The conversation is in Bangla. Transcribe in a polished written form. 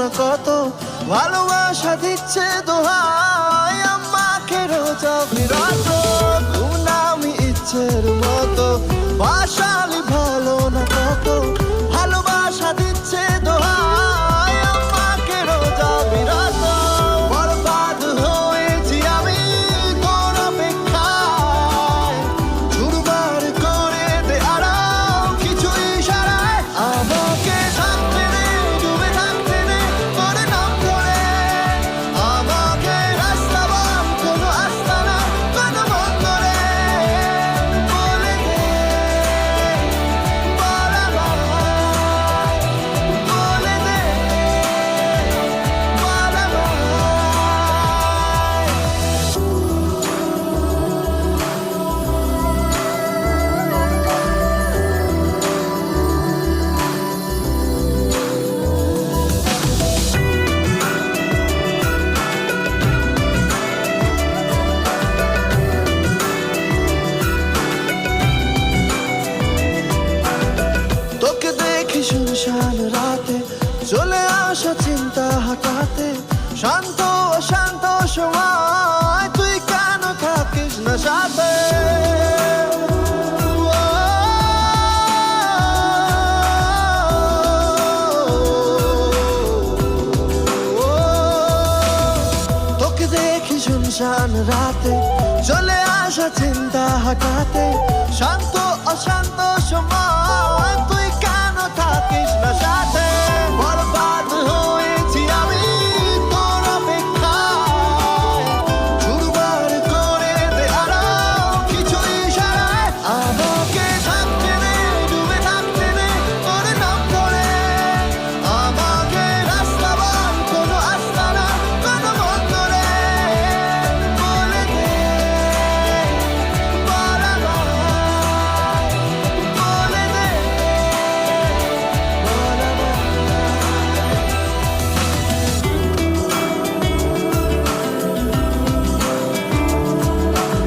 না কত, ভালোবাসা দিচ্ছে দোহাই আমাকে রোজ অবিরত। ঘুম না আমি ইচ্ছের মতো, বাসালি ভালো না কত, ভালোবাসা দিচ্ছে দোহাই আমাকে রোজ অবিরত। বরবাদ হয়েছি আমি তোর অপেক্ষায়, চুরমার করে দে আরাম কিছু ইশারায়। আমাকে থাকতে দে, ডুবে থাকতে দে তোর নাম ধরে, আমাকে রাস্তা বল কোনো আস্তানা কোনো বন্দরে। বলে দে বল আমায়, বলে দে বল আমায়। তোকে দেখি শুনশান রাতে, চলে আসা চিন্তা হঠাতে, শান্ত অশান্ত সময় তুই কেন থাকিস না সাথে। তোকে দেখি শুনশান রাতে, চলে আসা চিন্তা হঠাতে, শান্ত অশান্ত সময়